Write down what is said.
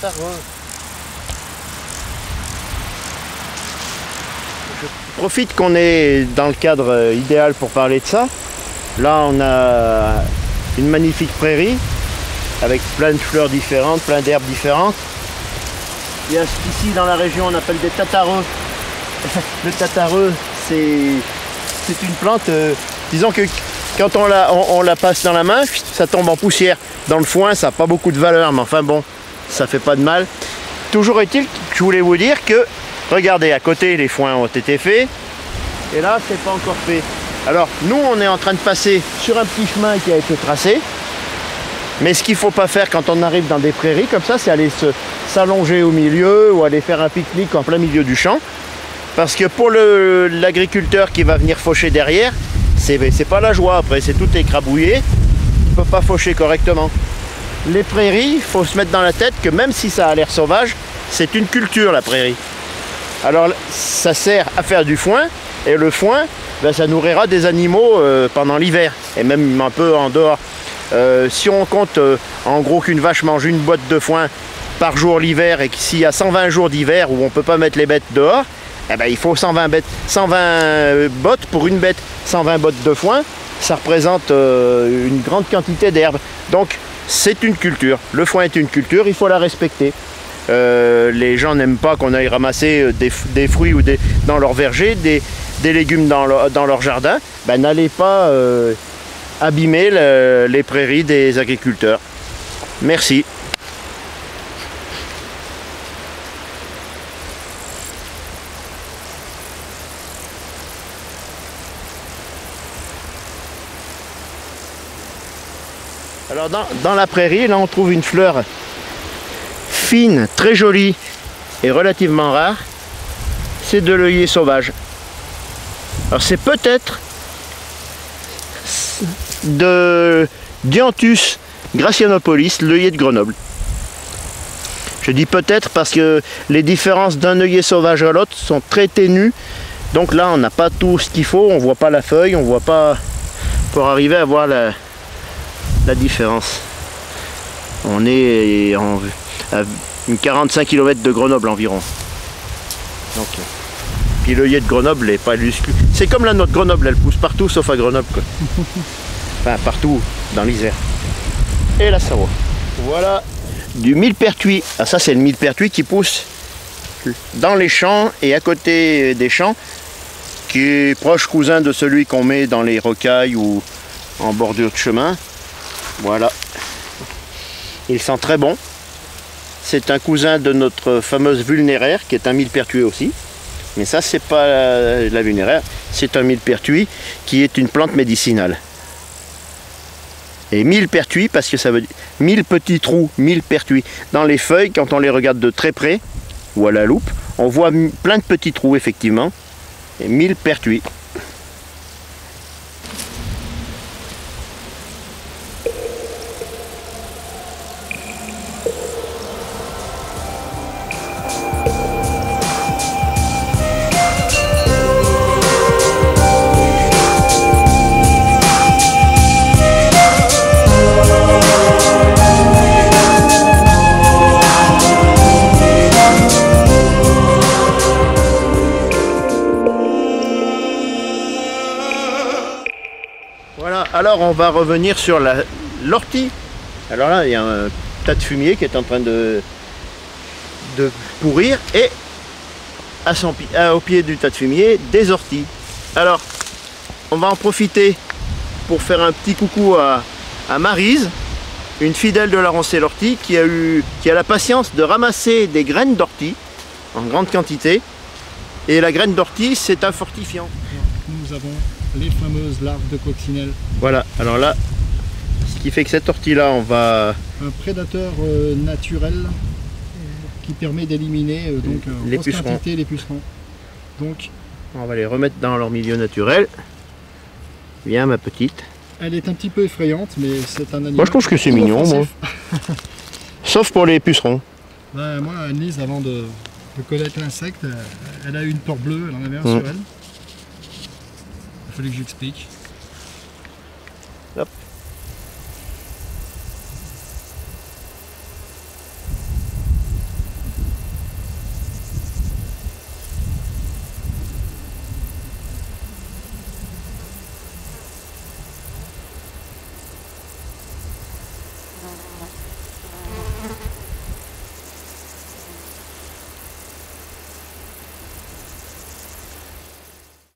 tarot. Je profite qu'on est dans le cadre idéal pour parler de ça. Là, on a une magnifique prairie avec plein de fleurs différentes, plein d'herbes différentes. Il y a ici dans la région, on appelle des tatareux. Le tatareux, c'est une plante, disons que quand on la passe dans la main, ça tombe en poussière. Dans le foin, ça n'a pas beaucoup de valeur, mais enfin bon, ça fait pas de mal. Toujours est-il que je voulais vous dire que, regardez, à côté, les foins ont été faits, et là, c'est pas encore fait. Alors, nous, on est en train de passer sur un petit chemin qui a été tracé, mais ce qu'il ne faut pas faire quand on arrive dans des prairies comme ça, c'est aller s'allonger au milieu ou aller faire un pique-nique en plein milieu du champ. Parce que pour l'agriculteur qui va venir faucher derrière, c'est pas la joie. Après, c'est tout écrabouillé. Il ne peut pas faucher correctement. Les prairies, il faut se mettre dans la tête que même si ça a l'air sauvage, c'est une culture, la prairie. Alors, ça sert à faire du foin. Et le foin, ben, ça nourrira des animaux pendant l'hiver. Et même un peu en dehors. Si on compte en gros qu'une vache mange une botte de foin par jour l'hiver et que s'il y a 120 jours d'hiver où on ne peut pas mettre les bêtes dehors, eh ben, il faut 120 bottes pour une bête. 120 bottes de foin, ça représente une grande quantité d'herbe. Donc c'est une culture. Le foin est une culture, il faut la respecter. Les gens n'aiment pas qu'on aille ramasser des fruits ou dans leur verger, des légumes dans leur jardin. Ben, n'allez pas abîmer les prairies des agriculteurs. Merci. Alors dans la prairie, là on trouve une fleur fine, très jolie et relativement rare. C'est de l'œillet sauvage. Alors c'est peut-être de Dianthus gracianopolis, l'œillet de Grenoble. Je dis peut-être parce que les différences d'un œillet sauvage à l'autre sont très ténues. Donc là on n'a pas tout ce qu'il faut, on voit pas la feuille, on voit pas pour arriver à voir la différence. On est à une 45 km de Grenoble environ. Donc, puis l'œillet de Grenoble n'est pas minuscule. C'est comme la noix de Grenoble, elle pousse partout sauf à Grenoble, quoi. Enfin partout dans l'Isère. Et la Savoie. Voilà du millepertuis. Ah, ça c'est le millepertuis qui pousse dans les champs et à côté des champs, qui est proche cousin de celui qu'on met dans les rocailles ou en bordure de chemin. Voilà. Il sent très bon. C'est un cousin de notre fameuse vulnéraire qui est un millepertuis aussi. Mais ça c'est pas la vulnéraire, c'est un millepertuis qui est une plante médicinale. Et millepertuis parce que ça veut dire 1000 petits trous, millepertuis. Dans les feuilles, quand on les regarde de très près ou à la loupe, on voit plein de petits trous effectivement. Et millepertuis. Voilà, alors on va revenir sur l'ortie. Alors là, il y a un tas de fumier qui est en train de pourrir et au pied du tas de fumier, des orties. Alors, on va en profiter pour faire un petit coucou à Maryse, une fidèle de la Roncée l'ortie qui a la patience de ramasser des graines d'ortie en grande quantité. Et la graine d'ortie, c'est un fortifiant. Nous avons les fameuses larves de coccinelle. Voilà, alors là, ce qui fait que cette ortie-là, on va... Un prédateur naturel qui permet d'éliminer donc en grosse quantité les pucerons. Donc, on va les remettre dans leur milieu naturel. Viens ma petite. Elle est un petit peu effrayante, mais c'est un animal... Moi je trouve que c'est mignon, moi. Sauf pour les pucerons. Ben, moi, Anne-Lise, avant de connaître l'insecte, elle a eu une peur bleue, elle en avait un sur elle. Il fallait que j'explique.